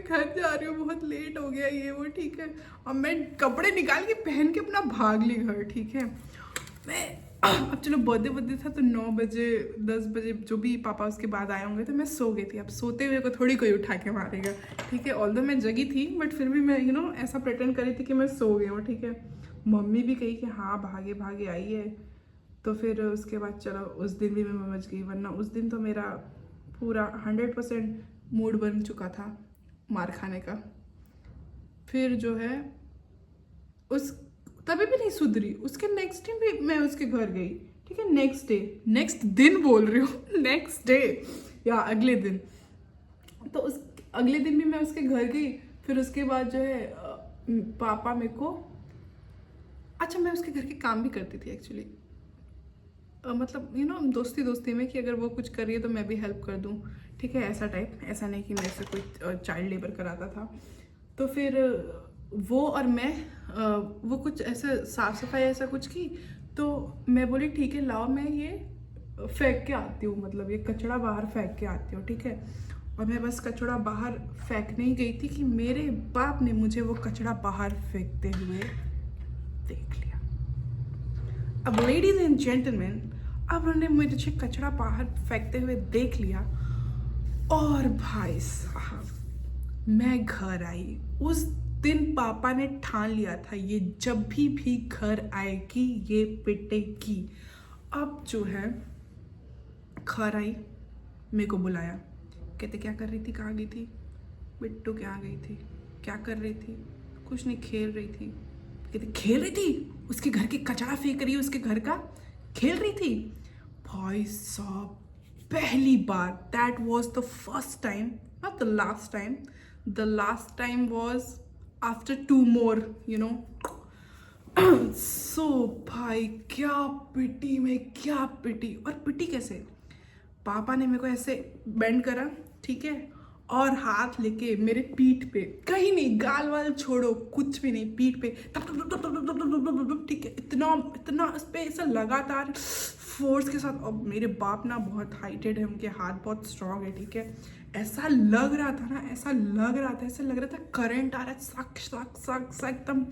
मैं घर जा रही हूँ, बहुत लेट हो गया ये वो, ठीक है। और मैं कपड़े निकाल के पहन के अपना भाग ली घर, ठीक है। मैं अब चलो बर्थडे था तो 9 बजे 10 बजे जो भी पापा उसके बाद आए होंगे तो मैं सो गई थी। अब सोते हुए को थोड़ी कोई उठा के मारेगा, ठीक है। ऑल्दो मैं जगी थी बट फिर भी मैं ऐसा प्रिटेंड करी थी कि मैं सो गई हूँ, ठीक है। मम्मी भी कही कि हाँ भागे भागे आई है। तो फिर उसके बाद चलो उस दिन भी मैं समझ गई, वरना उस दिन तो मेरा पूरा 100% मूड बन चुका था मार खाने का। फिर जो है उस तभी भी नहीं सुधरी, उसके नेक्स्ट दिन भी मैं उसके घर गई, ठीक है। नेक्स्ट दिन बोल रही हूँ नेक्स्ट डे या अगले दिन। तो उस अगले दिन भी मैं उसके घर गई। फिर उसके बाद जो है पापा मेरे को, अच्छा मैं उसके घर के काम भी करती थी एक्चुअली, मतलब दोस्ती दोस्ती में कि अगर वो कुछ करिए तो मैं भी हेल्प कर दूँ, ठीक है। ऐसा टाइप, ऐसा नहीं कि मेरे से कोई चाइल्ड लेबर कराता था। तो फिर वो और मैं वो कुछ ऐसा साफ सफाई ऐसा कुछ की। तो मैं बोली ठीक है लाओ मैं ये फेंक के आती हूँ, मतलब ये कचरा बाहर फेंक के आती हूँ, ठीक है। और मैं बस कचरा बाहर फेंकने ही गई थी कि मेरे बाप ने मुझे वो कचरा बाहर फेंकते हुए देख लिया। अब लेडीज एंड जेंटलमैन, अब उन्होंने मुझे कचरा बाहर फेंकते हुए देख लिया। और भाई साहब मैं घर आई। उस दिन पापा ने ठान लिया था ये जब भी घर आएगी ये पिटेगी। अब जो है घर आई, मेरे को बुलाया, कहते क्या कर रही थी, कहाँ गई थी बिट्टू, क्या गई थी, क्या कर रही थी, कुछ नहीं खेल रही थी। कहते खेल रही थी, उसके घर के कचरा फेंक रही है, उसके घर का खेल रही थी। भाई साहब पहली बार, that was the first time, not the last time, the last time was after 2 more, so भाई क्या पिटी में, क्या पिटी। और पिटी कैसे, पापा ने मेरे को ऐसे बेंड करा, ठीक है, और हाथ लेके मेरे पीठ पे, कहीं नहीं गाल वाल छोड़ो कुछ भी नहीं, पीठ पे ठीक है, इतना इतना इस पे ऐसा लगातार फोर्स के साथ। और मेरे बाप ना बहुत हाइटेड है, उनके हाथ बहुत स्ट्रांग है, ठीक है। ऐसा लग रहा था ना, ऐसा लग रहा था करंट आ रहा है, सक सक सक सक एकदम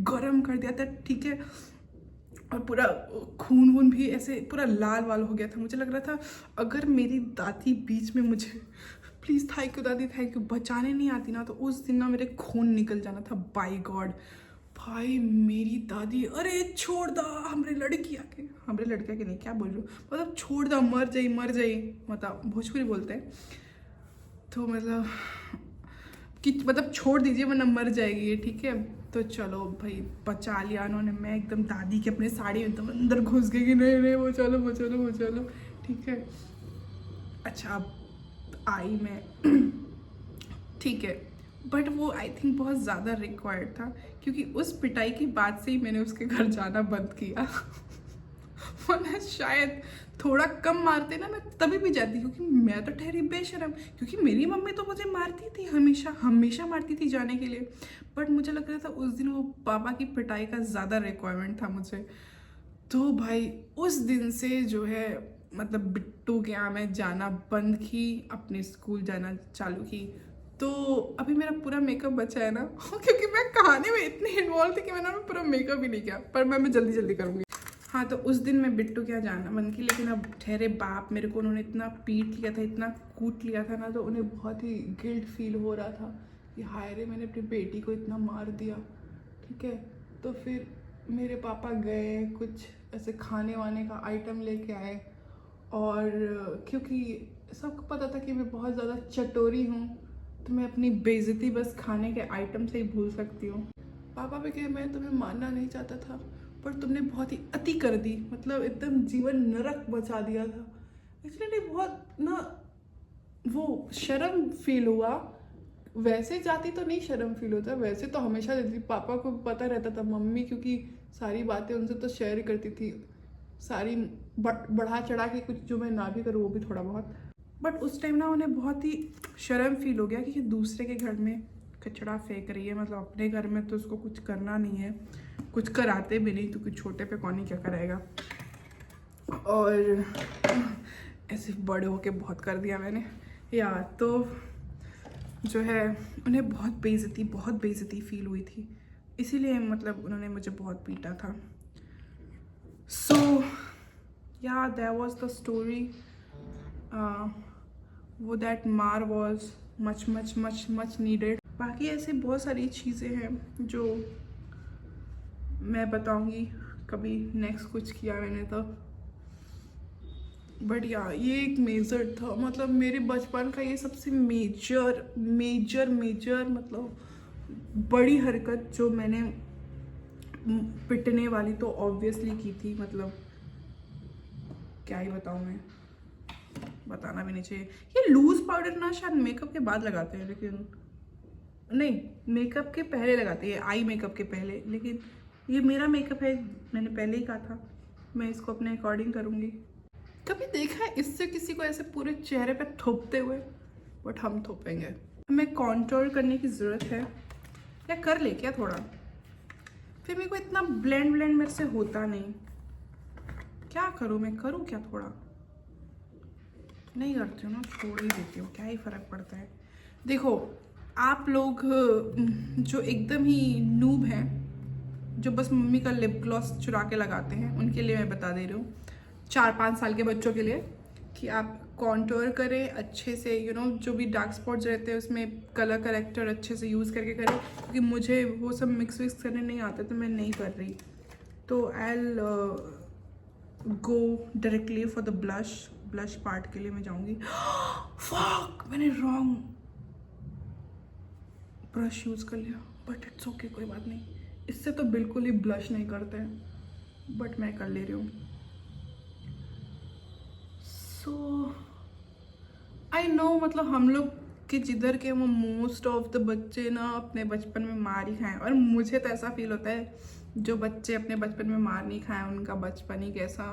गर्म कर दिया था, ठीक है। और पूरा खून वून भी ऐसे पूरा लाल वाल हो गया था। मुझे लग रहा था अगर मेरी दादी बीच में मुझे प्लीज़ थैंक यू दादी थैंक यू बचाने नहीं आती ना, तो उस दिन ना मेरे खून निकल जाना था, बाय गॉड। भाई मेरी दादी, अरे छोड़ दा हमरे लड़किया के नहीं, क्या बोल रही हूँ, मतलब छोड़ दा, मर जाई, मतलब भोजपुरी बोलते हैं तो मतलब कि मतलब छोड़ दीजिए वरना मर जाएगी ये, ठीक है। तो चलो भाई बचा लिया उन्होंने। मैं एकदम दादी के अपने साड़ी में एकदम अंदर घुस गई कि नहीं वो चलो, ठीक है। अच्छा अब आई मैं ठीक है, बट वो आई थिंक बहुत ज़्यादा रिक्वायर्ड था, क्योंकि उस पिटाई की बाद से ही मैंने उसके घर जाना बंद किया वरना शायद थोड़ा कम मारते ना मैं तभी भी जाती, क्योंकि मैं तो ठहरी बेशरम, क्योंकि मेरी मम्मी तो मुझे मारती थी, हमेशा मारती थी जाने के लिए। बट मुझे लग रहा था उस दिन वो पापा की पिटाई का ज़्यादा रिक्वायरमेंट था मुझे। तो भाई उस दिन से जो है मतलब बिट्टू के यहाँ मैं जाना बंद की, अपने स्कूल जाना चालू की। तो अभी मेरा पूरा मेकअप बचा है ना क्योंकि मैं कहानी में इतनी इन्वॉल्व थी कि मैंने पूरा मेकअप ही नहीं किया, पर मैं जल्दी करूँगी। हाँ तो उस दिन मैं बिट्टू के यहाँ जाना बंद की, लेकिन अब ठहरे बाप मेरे को उन्होंने इतना पीट लिया था, इतना कूट लिया था ना, तो उन्हें बहुत ही गिल्ट फील हो रहा था कि हाय रे मैंने अपनी बेटी को इतना मार दिया, ठीक है। तो फिर मेरे पापा गए, कुछ ऐसे खाने वाने का आइटम लेके आए, और क्योंकि सबको पता था कि मैं बहुत ज़्यादा चटोरी हूँ, तो मैं अपनी बेइज्जती बस खाने के आइटम से ही भूल सकती हूँ। पापा भी कहे मैं तुम्हें मारना नहीं चाहता था, पर तुमने बहुत ही अति कर दी, मतलब एकदम जीवन नरक बचा दिया था। इसलिए बहुत ना वो शर्म फील हुआ। वैसे जाती तो नहीं शर्म फील होता, वैसे तो हमेशा देती, पापा को पता रहता था, मम्मी क्योंकि सारी बातें उनसे तो शेयर करती थी, सारी बढ़ा चढ़ा के, कुछ जो मैं ना भी करूँ वो भी थोड़ा बहुत। बट उस टाइम ना उन्हें बहुत ही शर्म फील हो गया कि दूसरे के घर में कचरा फेंक रही है, मतलब अपने घर में तो उसको कुछ करना नहीं है, कुछ कराते भी नहीं, तो कुछ छोटे पे कौन ही क्या कराएगा। और ऐसे बड़े होके बहुत कर दिया मैंने यार। तो जो है उन्हें बहुत बेइज्जती फील हुई थी, इसीलिए मतलब उन्होंने मुझे बहुत पीटा था। सो या दैट वाज द स्टोरी। वो दैट मार was much much much much needed. बाकी ऐसे बहुत सारी चीज़ें हैं जो मैं बताऊंगी कभी नेक्स्ट कुछ किया मैंने तो। बट या ये एक मेजर था, मतलब मेरे बचपन का ये सबसे मेजर मेजर मेजर मतलब बड़ी हरकत जो मैंने पिटने वाली तो ऑब्वियसली की थी। मतलब क्या ही बताऊँ मैं, बताना भी नहीं चाहिए। ये लूज पाउडर ना शायद मेकअप के बाद लगाते हैं, लेकिन नहीं, मेकअप के पहले लगाते हैं, आई मेकअप के पहले। लेकिन ये मेरा मेकअप है, मैंने पहले ही कहा था मैं इसको अपने अकॉर्डिंग करूँगी। कभी देखा है इससे किसी को ऐसे पूरे चेहरे पे थोपते हुए? बट हम थोपेंगे। हमें कॉन्टोर करने की ज़रूरत है, या कर ले क्या थोड़ा? फिर मेरे को इतना ब्लेंड मेरे से होता नहीं, क्या करूँ मैं? करूँ क्या? थोड़ा नहीं करती हूँ ना, छोड़ ही देती हूँ, क्या ही फ़र्क पड़ता है। देखो आप लोग जो एकदम ही नूब हैं, जो बस मम्मी का लिप ग्लॉस चुरा के लगाते हैं, उनके लिए मैं बता दे रही हूँ, 4-5 साल के बच्चों के लिए, कि आप कॉन्टोर करें अच्छे से। यू नो जो भी डार्क स्पॉट्स रहते हैं उसमें कलर करेक्टर अच्छे से यूज़ करके करें, क्योंकि मुझे वो सब मिक्स विक्स करने नहीं आते, तो मैं नहीं कर रही। तो I go directly for the blush part के लिए मैं जाऊँगी। फक, मैंने रॉन्ग ब्रश यूज़ कर लिया, बट इट्स ओके, कोई बात नहीं। इससे तो बिल्कुल ही ब्लश नहीं करते हैं, बट मैं कर ले रही हूँ। सो आई नो, मतलब हम लोग के जिधर के वो मोस्ट ऑफ द बच्चे ना अपने बचपन में मार ही खाएं, और मुझे तो ऐसा फील होता है जो बच्चे अपने बचपन में मार नहीं खाएं उनका बचपन ही कैसा।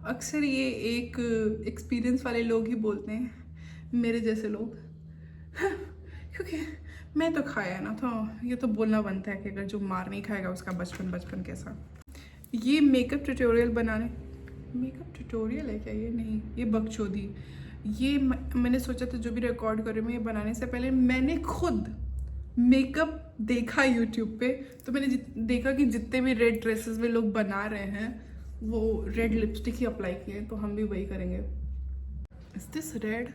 अक्सर ये एक एक्सपीरियंस वाले लोग ही बोलते हैं, मेरे जैसे लोग। क्योंकि मैं तो खाया ना, तो ये तो बोलना बनता है कि अगर जो मार नहीं खाएगा उसका बचपन कैसा। ये मेकअप ट्यूटोरियल है क्या? ये नहीं, ये बकचोदी। ये मैंने सोचा था जो भी रिकॉर्ड कर रही हूँ, ये बनाने से पहले मैंने खुद मेकअप देखा यूट्यूब पे, तो मैंने देखा कि जितने भी रेड ड्रेसेस में लोग बना रहे हैं वो रेड लिपस्टिक ही अप्लाई किए, तो हम भी वही करेंगे। Is this red?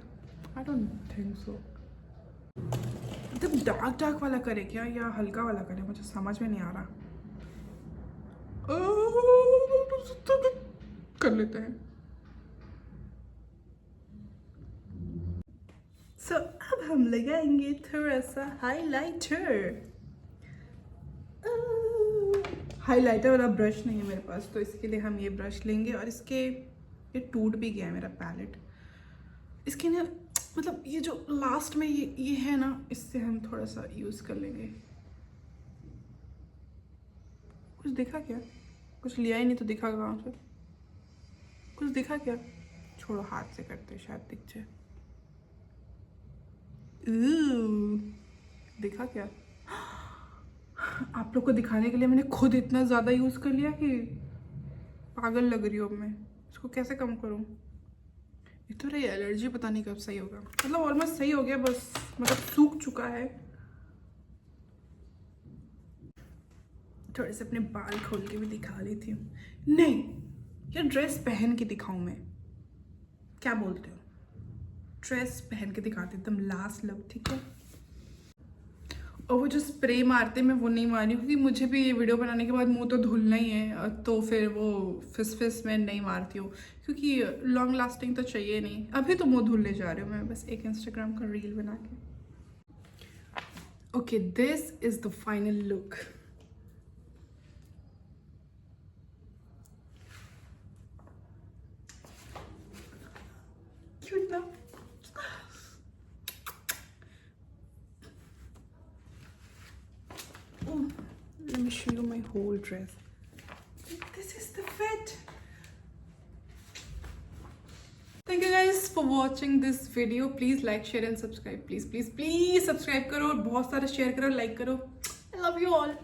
I don't think so. एकदम डार्क वाला करे क्या या हल्का वाला करे, मुझे समझ में नहीं आ रहा। कर लेते हैं। सो अब हम लगाएंगे थोड़ा सा हाइलाइटर। हाइलाइटर वाला ब्रश नहीं है मेरे पास, तो इसके लिए हम ये ब्रश लेंगे। और ये टूट भी गया है मेरा पैलेट। इसके ना मतलब ये जो लास्ट में ये है ना, इससे हम थोड़ा सा यूज़ कर लेंगे। कुछ दिखा क्या? कुछ लिया ही नहीं तो दिखा कहाँ से? कुछ दिखा क्या? छोड़ो, हाथ से करते शायद दिख जाए। दिखा क्या? आप लोग को दिखाने के लिए मैंने खुद इतना ज़्यादा यूज़ कर लिया कि पागल लग रही हूँ अब मैं। इसको कैसे कम करूँ? एक तो ये एलर्जी पता नहीं कब सही होगा। मतलब ऑलमोस्ट सही हो गया, बस मतलब सूख चुका है। थोड़े से अपने बाल खोल के भी दिखा लेती हूँ। नहीं, ये ड्रेस पहन के दिखाऊँ मैं? क्या बोलते हो? ड्रेस पहन के दिखाते एकदम लास्ट लव, ठीक है? और वो जो स्प्रे मारते मैं वो नहीं मारी, क्योंकि मुझे भी ये वीडियो बनाने के बाद मुंह तो धुलना ही है, तो फिर वो फिस मैं नहीं मारती हूँ, क्योंकि लॉन्ग लास्टिंग तो चाहिए नहीं। अभी तो मुंह धुलने जा रही हूँ मैं, बस एक इंस्टाग्राम का रील बना के। Okay, this is the final look. Cute ना? Let me show you my whole dress. This is the fit. Thank you guys for watching this video. Please like, share and subscribe. Please subscribe करो और बहुत सारा share करो, like करो. I love you all.